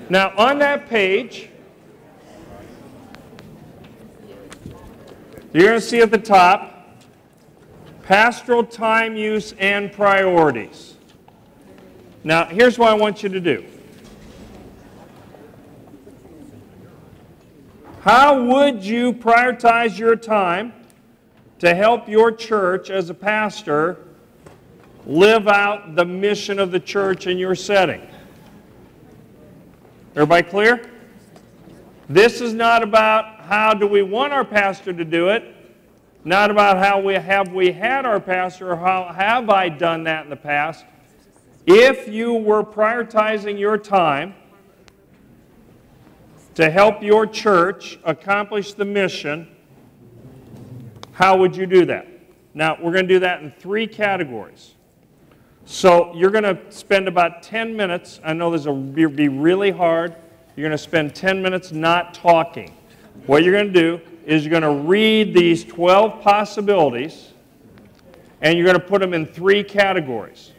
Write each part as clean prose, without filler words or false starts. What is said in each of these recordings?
Now, on that page, you're going to see at the top, pastoral time use and priorities. Now, here's what I want you to do. How would you prioritize your time to help your church as a pastor live out the mission of the church in your setting? Everybody clear? This is not about how do we want our pastor to do it, not about how we had our pastor or how have I done that in the past. If you were prioritizing your time to help your church accomplish the mission, how would you do that? Now, we're going to do that in 3 categories. So you're going to spend about 10 minutes. I know this will be really hard. You're going to spend 10 minutes not talking. What you're going to do is you're going to read these 12 possibilities, and you're going to put them in 3 categories.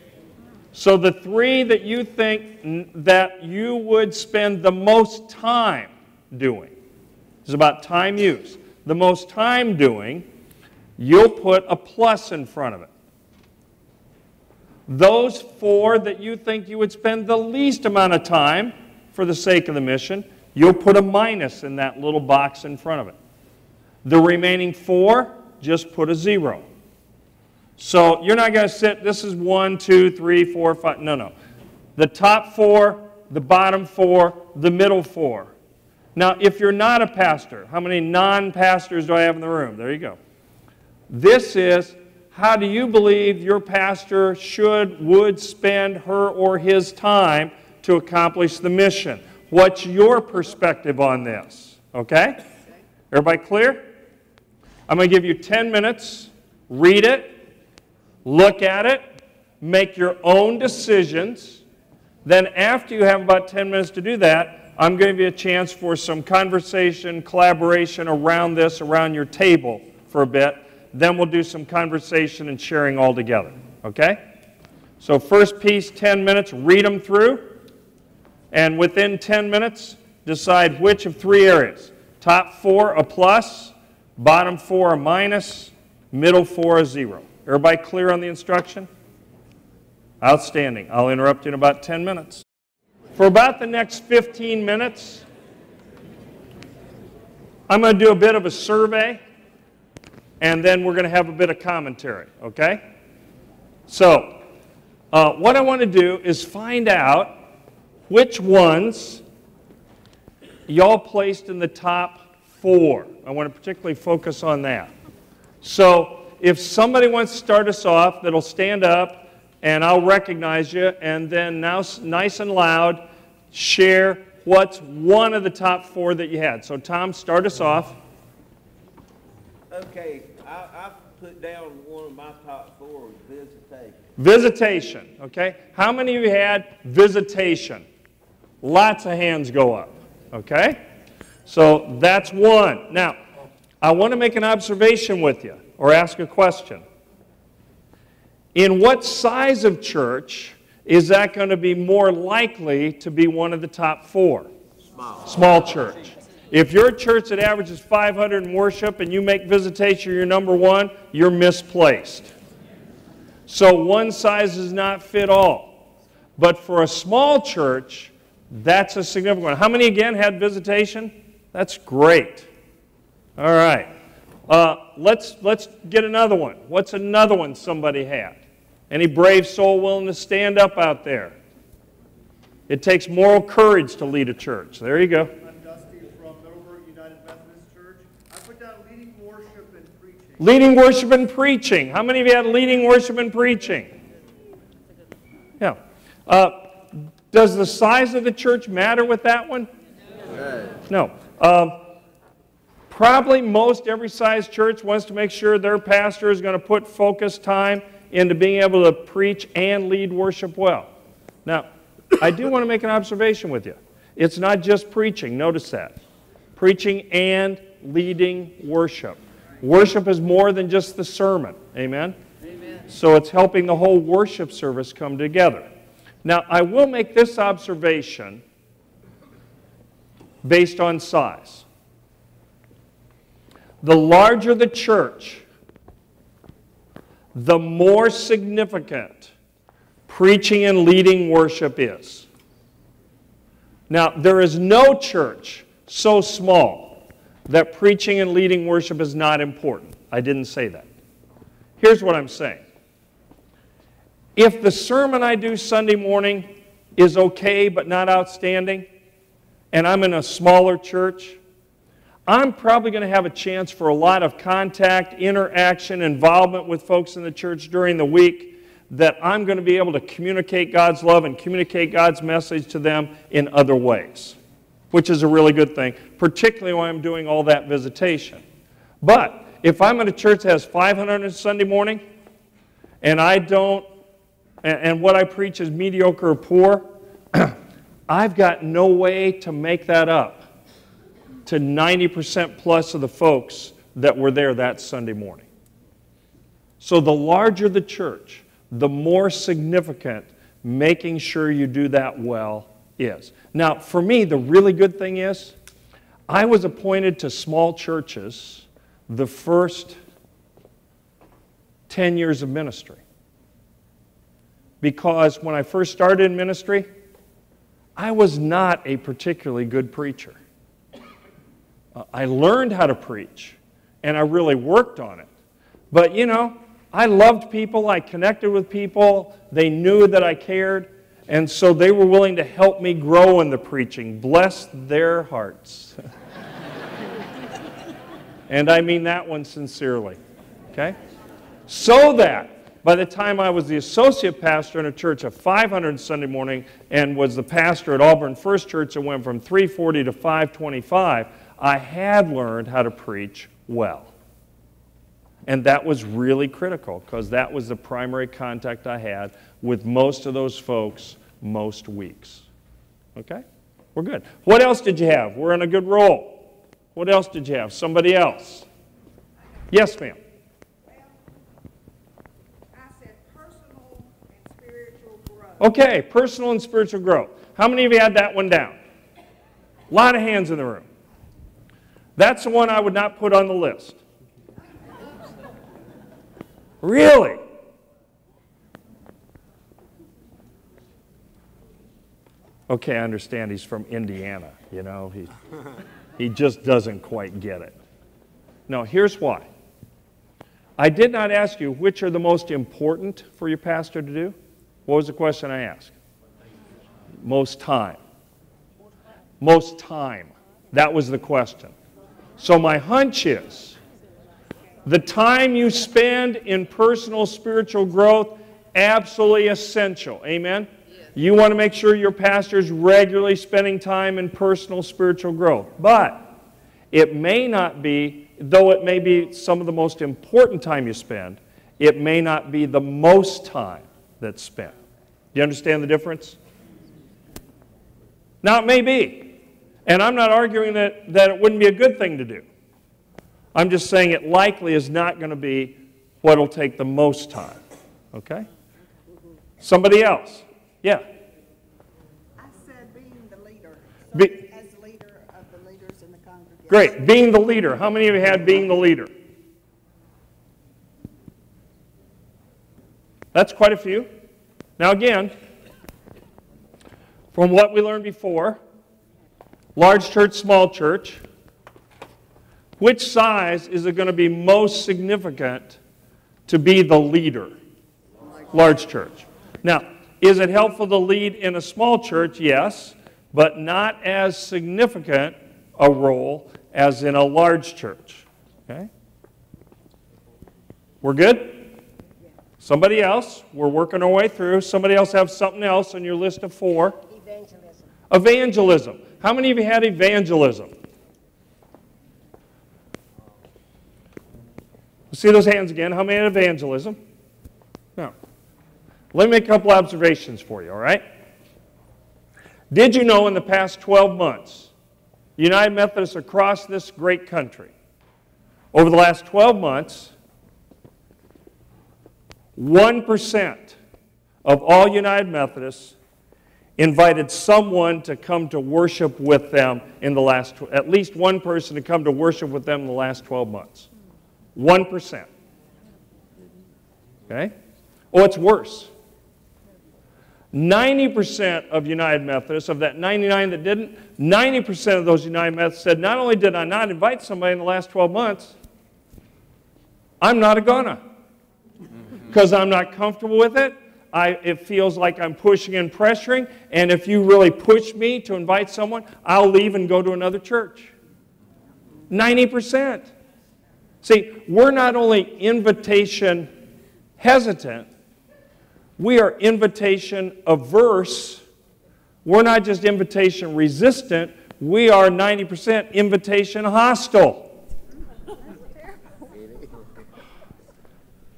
So the 3 that you think that you would spend the most time doing, this is about time use, the most time doing, you'll put a plus in front of it. Those 4 that you think you would spend the least amount of time for the sake of the mission, you'll put a minus in that little box in front of it. The remaining 4, just put a 0. So you're not going to sit, this is 1, 2, 3, 4, 5, no. The top 4, the bottom 4, the middle 4. Now, if you're not a pastor, how many non-pastors do I have in the room? There you go. This is, how do you believe your pastor would spend her or his time to accomplish the mission? What's your perspective on this? Okay? Everybody clear? I'm going to give you 10 minutes. Read it. Look at it. Make your own decisions. Then after you have about 10 minutes to do that, I'm going to give you a chance for some conversation, collaboration around this, around your table for a bit. Then we'll do some conversation and sharing all together. Okay? So first piece, 10 minutes, read them through. And within 10 minutes, decide which of 3 areas. Top 4, a plus. Bottom 4, a minus. Middle 4, a 0. Everybody clear on the instruction? Outstanding. I'll interrupt you in about 10 minutes. For about the next 15 minutes, I'm going to do a bit of a survey, and then we're going to have a bit of commentary, okay? So, what I want to do is find out which ones y'all placed in the top 4. I want to particularly focus on that. So, if somebody wants to start us off, that'll stand up, and I'll recognize you, and then now nice and loud, share what's one of the top 4 that you had. So, Tom, start us off. Okay, I put down one of my top 4, visitation. Visitation, okay? How many of you had visitation? Lots of hands go up, okay? So that's 1. Now, I want to make an observation with you, or ask a question. In what size of church is that going to be more likely to be one of the top 4? Small church. If you're a church that averages 500 in worship and you make visitation your number 1, you're misplaced. So one size does not fit all. But for a small church, that's a significant one. How many again had visitation? That's great. All right. Let's get another one. What's another one somebody had? Any brave soul willing to stand up out there? It takes moral courage to lead a church. There you go. Leading worship and preaching. How many of you had leading worship and preaching? Yeah. Does the size of the church matter with that one? No. Probably most every size church wants to make sure their pastor is going to put focused time into being able to preach and lead worship well. Now, I do want to make an observation with you. It's not just preaching. Notice that. Preaching and leading worship. Worship is more than just the sermon. Amen? Amen. So it's helping the whole worship service come together. Now, I will make this observation. based on size. The larger the church, the more significant preaching and leading worship is. Now, there is no church so small that preaching and leading worship is not important. I didn't say that. Here's what I'm saying. If the sermon I do Sunday morning is okay but not outstanding, and I'm in a smaller church, I'm probably going to have a chance for a lot of contact, interaction, involvement with folks in the church during the week, that I'm going to be able to communicate God's love and communicate God's message to them in other ways, which is a really good thing, particularly when I'm doing all that visitation. But if I'm in a church that has 500 on Sunday morning, and and what I preach is mediocre or poor, I've got no way to make that up to 90% plus of the folks that were there that Sunday morning. So the larger the church, the more significant making sure you do that well is. Now, for me, the really good thing is, I was appointed to small churches the first 10 years of ministry. Because when I first started in ministry, I was not a particularly good preacher. I learned how to preach, and I really worked on it. But, I loved people, I connected with people, they knew that I cared, and so they were willing to help me grow in the preaching. Bless their hearts. And I mean that one sincerely, okay? So that by the time I was the associate pastor in a church of 500 Sunday morning and was the pastor at Auburn First Church that went from 340 to 525, I had learned how to preach well. And that was really critical because that was the primary contact I had with most of those folks most weeks. Okay? We're good. What else did you have? We're on a good roll. What else did you have? Somebody else? Yes, ma'am. Well, I said personal and spiritual growth. Okay, personal and spiritual growth. How many of you had that one down? A lot of hands in the room. That's the one I would not put on the list. Really? Okay, I understand he's from Indiana, he just doesn't quite get it. No, here's why. I did not ask you which are the most important for your pastor to do. What was the question I asked? Most time. Most time. That was the question. So my hunch is, the time you spend in personal spiritual growth, absolutely essential. Amen? Yes. You want to make sure your pastor is regularly spending time in personal spiritual growth. But it may not be, though it may be some of the most important time you spend, it may not be the most time that's spent. Do you understand the difference? Now, it may be. And I'm not arguing that it wouldn't be a good thing to do. I'm just saying it likely is not going to be what will take the most time. Okay? Somebody else? Yeah. I said being the leader. As the leader of the leaders in the congregation. Great. Being the leader. How many of you had being the leader? That's quite a few. Now again, from what we learned before, large church, small church, which size is it going to be most significant to be the leader? Large church. Now, is it helpful to lead in a small church? Yes, but not as significant a role as in a large church. Okay? We're good? Somebody else? We're working our way through. Somebody else have something else on your list of 4? Evangelism. Evangelism. How many of you had evangelism? See those hands again. How many had evangelism? No. Let me make a couple observations for you, all right? Did you know in the past 12 months, United Methodists across this great country, over the last 12 months, 1% of all United Methodists invited someone to come to worship with them in the last, at least one person to come to worship with them in the last 12 months. 1%. Okay? Oh, it's worse. 90% of United Methodists, of that 99 that didn't, 90% of those United Methodists said, not only did I not invite somebody in the last 12 months, I'm not gonna. Because I'm not comfortable with it. It feels like I'm pushing and pressuring, and if you really push me to invite someone, I'll leave and go to another church. 90%. See, we're not only invitation hesitant, we are invitation averse. We're not just invitation resistant, we are 90% invitation hostile.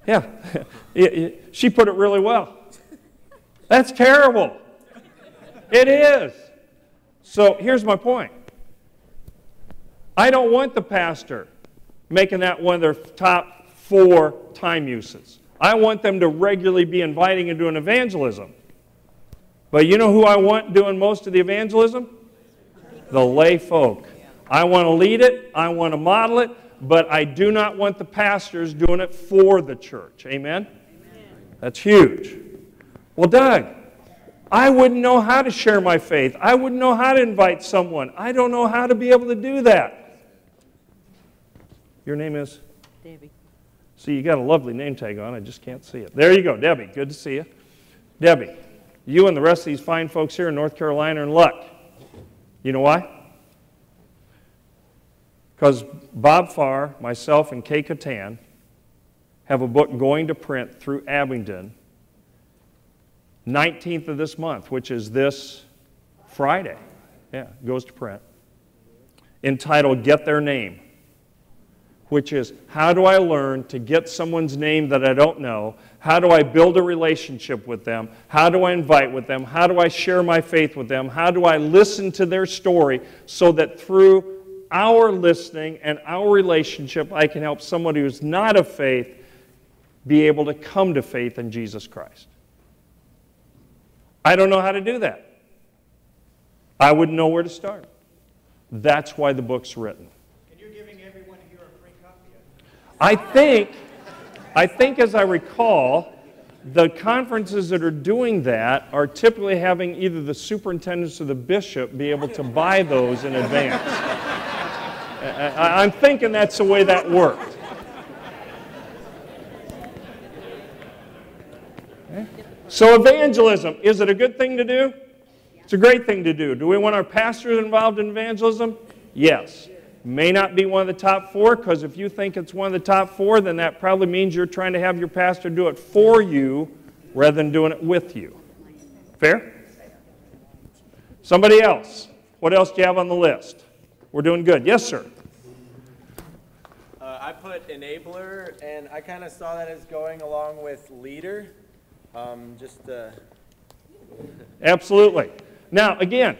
Yeah, she put it really well. That's terrible. It is. So here's my point. I don't want the pastor making that one of their top 4 time uses. I want them to regularly be inviting and doing evangelism. But you know who I want doing most of the evangelism? The lay folk. I want to lead it, I want to model it, but I do not want the pastors doing it for the church. Amen? That's huge. Well, Doug, I wouldn't know how to share my faith. I wouldn't know how to invite someone. I don't know how to be able to do that. Your name is? Debbie. See, you got a lovely name tag on. I just can't see it. There you go, Debbie. Good to see you. Debbie, you and the rest of these fine folks here in North Carolina are in luck. You know why? Because Bob Farr, myself, and Kay Catan have a book going to print through Abingdon 19th of this month, which is this Friday. Yeah, it goes to print. Entitled Get Their Name, which is how do I learn to get someone's name that I don't know? How do I build a relationship with them? How do I invite with them? How do I share my faith with them? How do I listen to their story so that through our listening and our relationship, I can help someone who's not of faith be able to come to faith in Jesus Christ? I don't know how to do that. I wouldn't know where to start. That's why the book's written. And you're giving everyone here a free copy of it. I think as I recall, the conferences that are doing that are typically having either the superintendents or the bishop be able to buy those in advance. I'm thinking that's the way that worked. Okay. So evangelism, is it a good thing to do? It's a great thing to do. Do we want our pastors involved in evangelism? Yes. May not be one of the top 4, because if you think it's one of the top 4, then that probably means you're trying to have your pastor do it for you rather than doing it with you. Fair? Somebody else. What else do you have on the list? We're doing good. Yes, sir. I put enabler, and I kind of saw that as going along with leader. Absolutely. Now, again,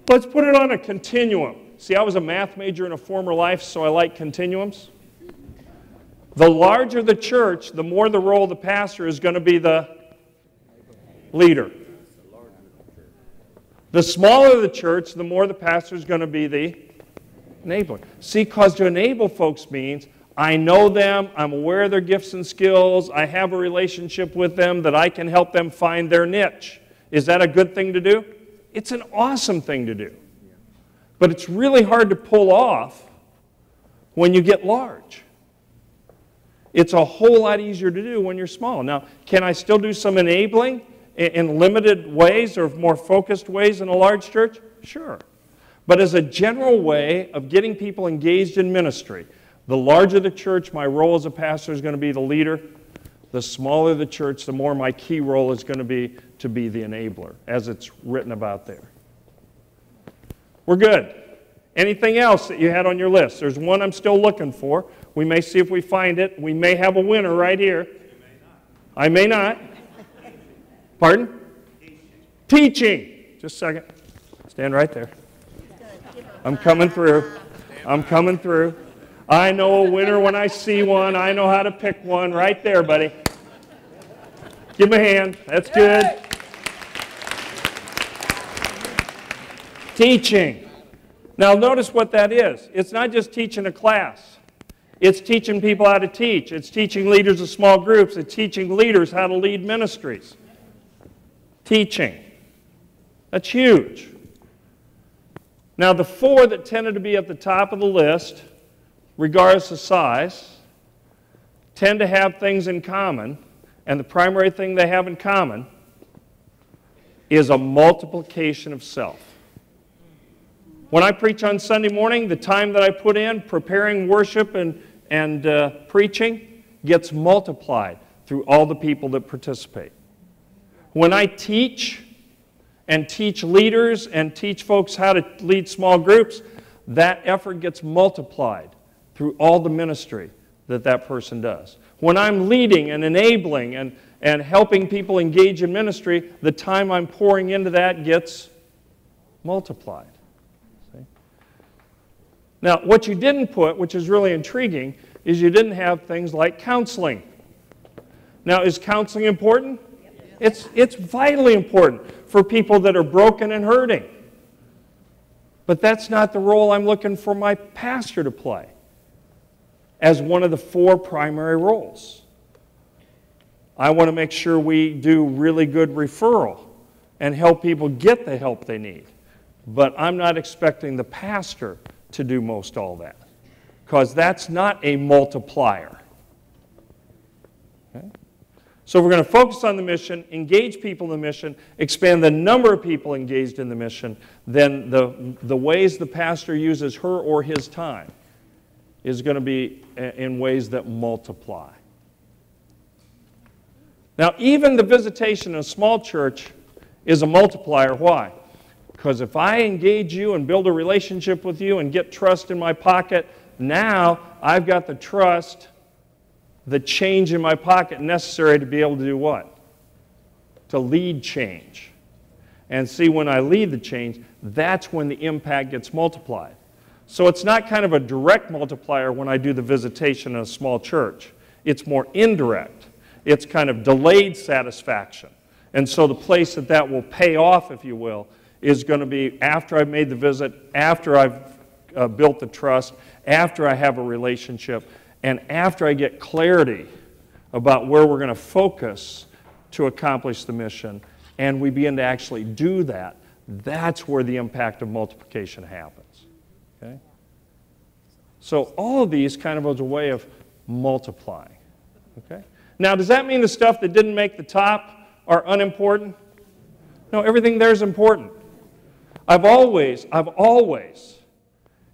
let's put it on a continuum. See, I was a math major in a former life, so I like continuums. The larger the church, the more the role of the pastor is going to be the leader. The smaller the church, the more the pastor is going to be the enabler. See, because to enable folks means I know them, I'm aware of their gifts and skills, I have a relationship with them that I can help them find their niche. Is that a good thing to do? It's an awesome thing to do. But it's really hard to pull off when you get large. It's a whole lot easier to do when you're small. Now, can I still do some enabling in limited ways or more focused ways in a large church? Sure. But as a general way of getting people engaged in ministry, the larger the church, my role as a pastor is going to be the leader. The smaller the church, the more my key role is going to be the enabler, as it's written about there. We're good. Anything else that you had on your list? There's one I'm still looking for. We may see if we find it. We may have a winner right here. I may not. Pardon? Teaching. Just a second. Stand right there. I'm coming through. I'm coming through. I know a winner when I see one. I know how to pick one. Right there, buddy. Give him a hand. That's good. Teaching. Now notice what that is. It's not just teaching a class. It's teaching people how to teach. It's teaching leaders of small groups. It's teaching leaders how to lead ministries. Teaching. That's huge. Now the 4 that tended to be at the top of the list, regardless of size, tend to have things in common, and the primary thing they have in common is a multiplication of self. When I preach on Sunday morning, the time that I put in preparing worship and preaching gets multiplied through all the people that participate. When I teach and teach leaders and teach folks how to lead small groups, that effort gets multiplied through all the ministry that that person does. When I'm leading and enabling and helping people engage in ministry, the time I'm pouring into that gets multiplied. See? Now, what you didn't put, which is really intriguing, is you didn't have things like counseling. Now, is counseling important? It's vitally important for people that are broken and hurting. But that's not the role I'm looking for my pastor to play as one of the 4 primary roles. I want to make sure we do really good referral and help people get the help they need. But I'm not expecting the pastor to do most all that, because that's not a multiplier. Okay? So we're going to focus on the mission, engage people in the mission, expand the number of people engaged in the mission. Then the ways the pastor uses her or his time is going to be in ways that multiply. Now, even the visitation in a small church is a multiplier. Why? Because if I engage you and build a relationship with you and get trust in my pocket, now I've got the trust, the change in my pocket necessary to be able to do what? To lead change. And see, when I lead the change, that's when the impact gets multiplied. So it's not kind of a direct multiplier when I do the visitation in a small church. It's more indirect. It's kind of delayed satisfaction. And so the place that will pay off, if you will, is going to be after I've made the visit, after I've built the trust, after I have a relationship, and after I get clarity about where we're going to focus to accomplish the mission, and we begin to actually do that. That's where the impact of multiplication happens. Okay? So all of these kind of as a way of multiplying. Okay? Now, does that mean the stuff that didn't make the top are unimportant? No, everything there is important. I've always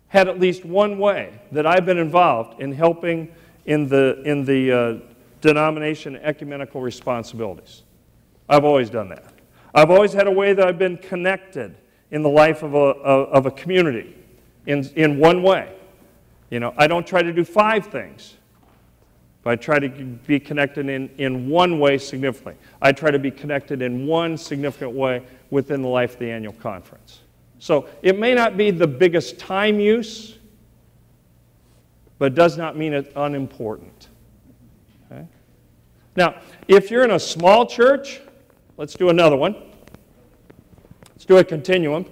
had at least one way that I've been involved in helping in the denomination ecumenical responsibilities. I've always done that. I've always had a way that I've been connected in the life of a community in one way. You know, I don't try to do 5 things, but I try to be connected in one way significantly. I try to be connected in one significant way within the life of the annual conference. So it may not be the biggest time use, but it does not mean it's unimportant. Okay? Now, if you're in a small church, let's do another one. Let's do a continuum.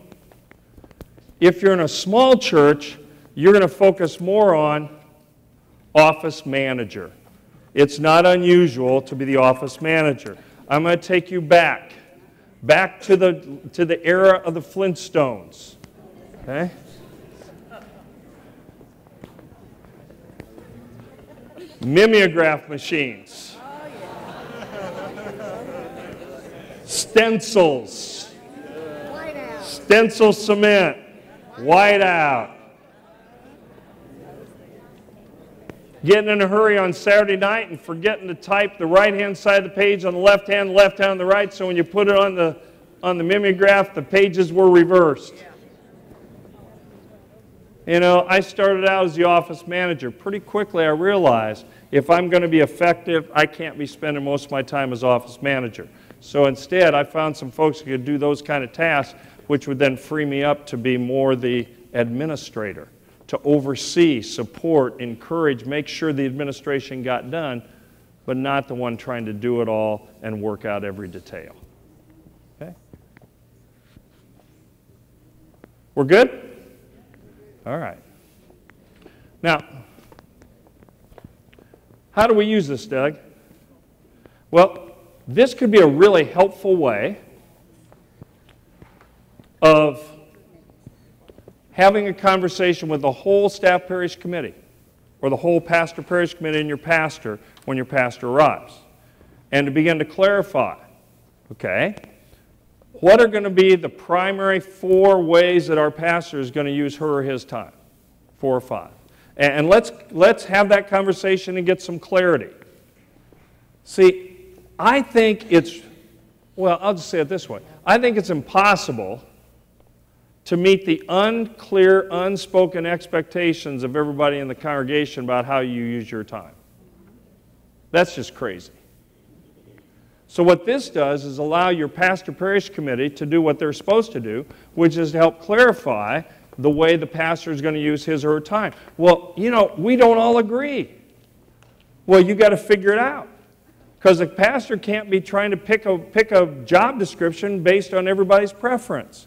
If you're in a small church, you're going to focus more on office manager. It's not unusual to be the office manager. I'm going to take you back to the era of the Flintstones. Okay? Mimeograph machines. Stencils. Stencil cement. Whiteout. Getting in a hurry on Saturday night and forgetting to type the right-hand side of the page on the left hand on the right, so when you put it on the mimeograph, the pages were reversed. You know, I started out as the office manager. Pretty quickly I realized if I'm going to be effective, I can't be spending most of my time as office manager. So instead, I found some folks who could do those kind of tasks, which would then free me up to be more the administrator, to oversee, support, encourage, make sure the administration got done, but not the one trying to do it all and work out every detail. Okay? We're good? All right. Now, how do we use this, Doug? Well, this could be a really helpful way of having a conversation with the whole staff parish committee or the whole pastor parish committee and your pastor when your pastor arrives, and to begin to clarify, okay, what are going to be the primary 4 ways that our pastor is going to use her or his time? 4 or 5. And let's have that conversation and get some clarity. See, I think it's, well, I'll just say it this way. I think it's impossible to meet the unclear, unspoken expectations of everybody in the congregation about how you use your time. That's just crazy. So what this does is allow your pastor parish committee to do what they're supposed to do, which is to help clarify the way the pastor is going to use his or her time. Well, you know, we don't all agree. Well, you got to figure it out. Because the pastor can't be trying to pick a job description based on everybody's preference.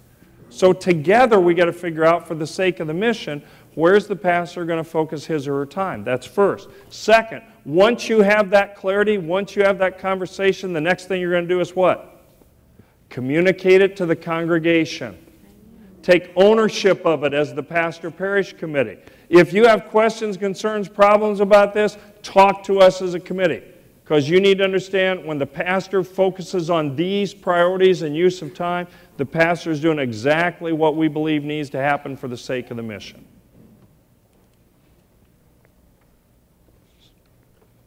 So together we got to figure out, for the sake of the mission, where's the pastor going to focus his or her time? That's first. Second, once you have that clarity, once you have that conversation, the next thing you're going to do is what? Communicate it to the congregation. Take ownership of it as the pastor parish committee. If you have questions, concerns, problems about this, talk to us as a committee. Because you need to understand, when the pastor focuses on these priorities and use of time, the pastor is doing exactly what we believe needs to happen for the sake of the mission.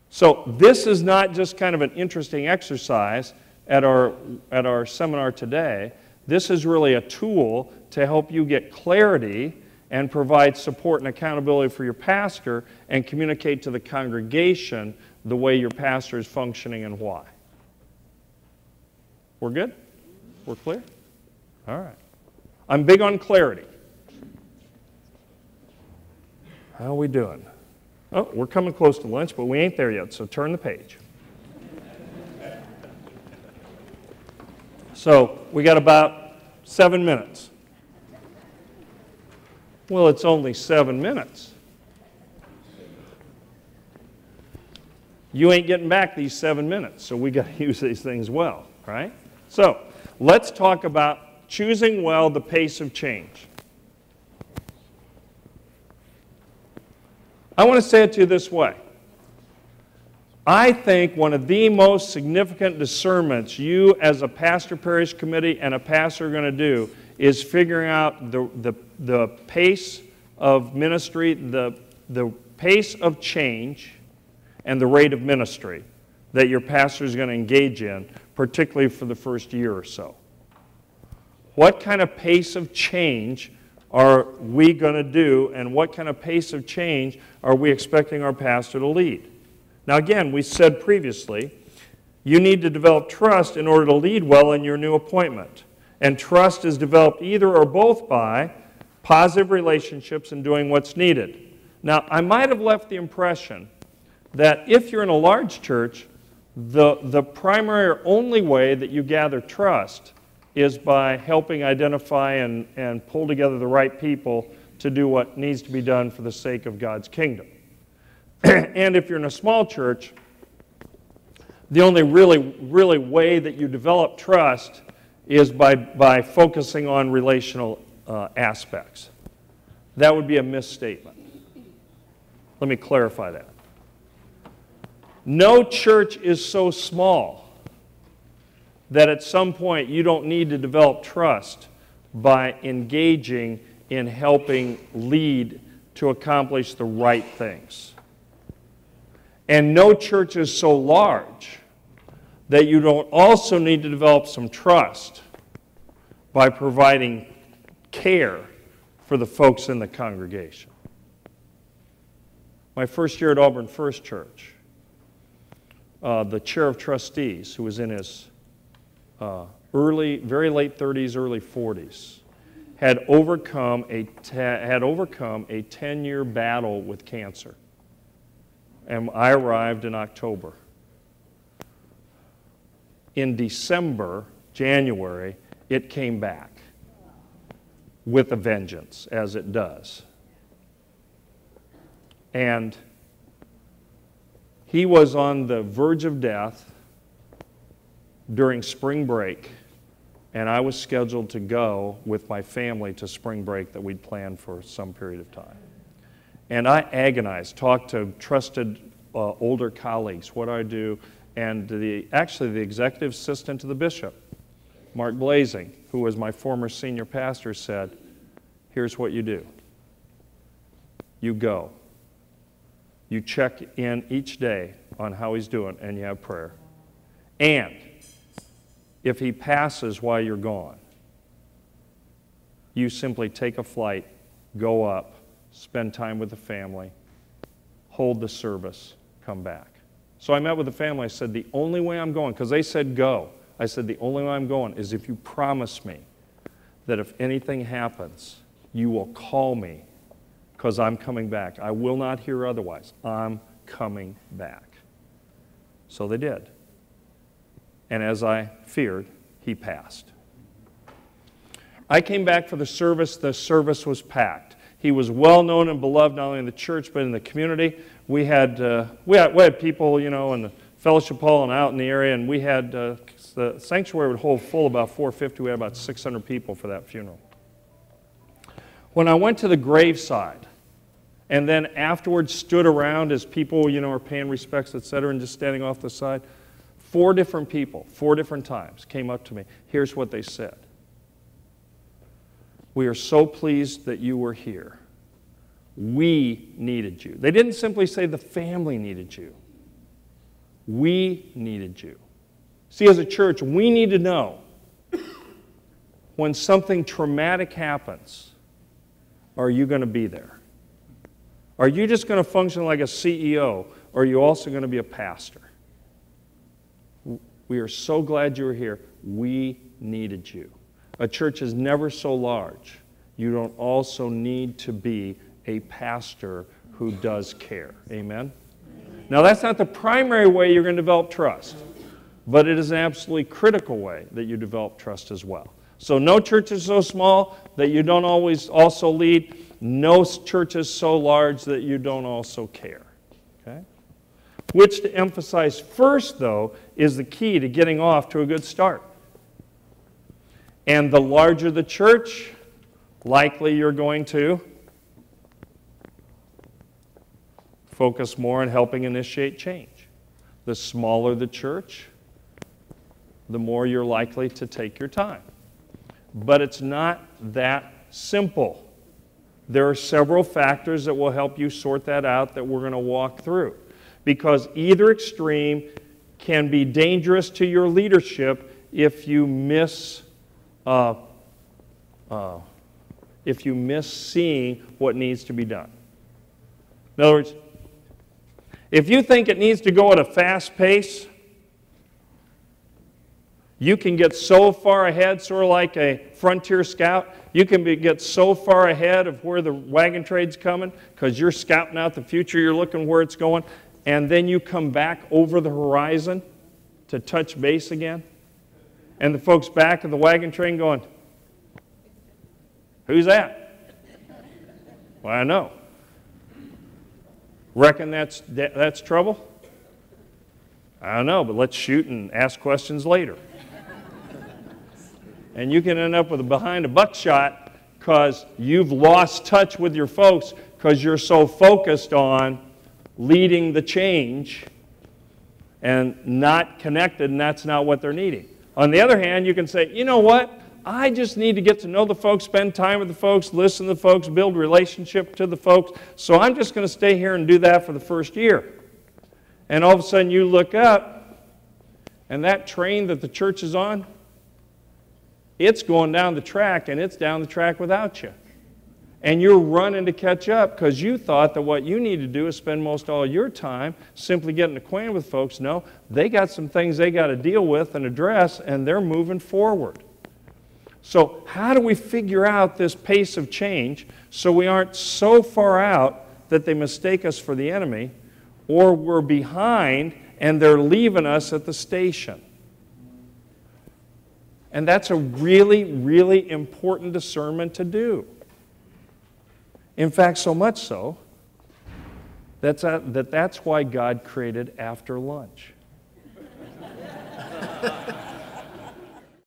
So this is not just kind of an interesting exercise at our seminar today. This is really a tool to help you get clarity and provide support and accountability for your pastor and communicate to the congregation the way your pastor is functioning and why. We're good? We're clear? All right. I'm big on clarity. How are we doing? Oh, we're coming close to lunch, but we ain't there yet, so turn the page. So we got about 7 minutes. Well, it's only 7 minutes. You ain't getting back these 7 minutes, so we got to use these things well, right? So let's talk about choosing well the pace of change. I want to say it to you this way. I think one of the most significant discernments you as a pastor parish committee and a pastor are going to do is figuring out the pace of ministry, the pace of change, and the rate of ministry that your pastor is going to engage in, particularly for the first year or so. What kind of pace of change are we going to do, and what kind of pace of change are we expecting our pastor to lead? Now again, we said previously, you need to develop trust in order to lead well in your new appointment. And trust is developed either or both by positive relationships and doing what's needed. Now, I might have left the impression that if you're in a large church, the primary or only way that you gather trust is by helping identify and pull together the right people to do what needs to be done for the sake of God's kingdom. And if you're in a small church, the only really way that you develop trust is by focusing on relational aspects. That would be a misstatement. Let me clarify that. No church is so small that at some point you don't need to develop trust by engaging in helping lead to accomplish the right things. And no church is so large that you don't also need to develop some trust by providing care for the folks in the congregation. My first year at Auburn First Church, the chair of trustees, who was in his very late 30s, early 40s, had overcome a 10-year battle with cancer. And I arrived in October. In December, January, it came back. with a vengeance, as it does. And he was on the verge of death during spring break, and I was scheduled to go with my family to spring break that we'd planned for some period of time. And I agonized, talked to trusted older colleagues, what do I do? And actually the executive assistant to the bishop, Mark Blazing, who was my former senior pastor, said, here's what you do. You go. You check in each day on how he's doing, and you have prayer. And if he passes while you're gone, you simply take a flight, go up, spend time with the family, hold the service, come back. So I met with the family. I said, the only way I'm going, because they said go. I said, the only way I'm going is if you promise me that if anything happens, you will call me because I'm coming back. I will not hear otherwise. I'm coming back. So they did. And as I feared, he passed. I came back for the service. The service was packed. He was well known and beloved not only in the church but in the community. We had people, in the fellowship hall and out in the area, and we had the sanctuary would hold full about 450. We had about 600 people for that funeral. When I went to the graveside, and then afterwards stood around as people, are paying respects, etc., and just standing off the side, 4 different people, 4 different times, came up to me. Here's what they said. We are so pleased that you were here. We needed you. They didn't simply say the family needed you. We needed you. See, as a church, we need to know when something traumatic happens, are you going to be there? Are you just going to function like a CEO, or are you also going to be a pastor? We are so glad you were here. We needed you. A church is never so large. You don't also need to be a pastor who does care. Amen? Now, that's not the primary way you're going to develop trust, but it is an absolutely critical way that you develop trust as well. So no church is so small that you don't always also lead. No church is so large that you don't also care. Okay? Which to emphasize first, though, is the key to getting off to a good start. And the larger the church, likely you're going to focus more on helping initiate change. The smaller the church, the more you're likely to take your time. But it's not that simple. There are several factors that will help you sort that out that we're going to walk through. Because either extreme can be dangerous to your leadership if you miss seeing what needs to be done. In other words, if you think it needs to go at a fast pace, you can get so far ahead, sort of like a frontier scout. You can get so far ahead of where the wagon train's coming because you're scouting out the future, you're looking where it's going, and then you come back over the horizon to touch base again. And the folks back of the wagon train going, who's that? Well, I know. Reckon that's trouble? I don't know, but let's shoot and ask questions later. And you can end up with behind a buckshot because you've lost touch with your folks because you're so focused on leading the change and not connected, and that's not what they're needing. On the other hand, you can say, you know what? I just need to get to know the folks, spend time with the folks, listen to the folks, build relationship to the folks, so I'm just going to stay here and do that for the first year. And all of a sudden you look up, and that train that the church is on, it's going down the track, and it's down the track without you. And you're running to catch up because you thought that what you need to do is spend most all your time simply getting acquainted with folks. No, they got some things they got to deal with and address, and they're moving forward. So how do we figure out this pace of change so we aren't so far out that they mistake us for the enemy, or we're behind and they're leaving us at the station? And that's a really, really important discernment to do. In fact, so much so that's why God created after lunch.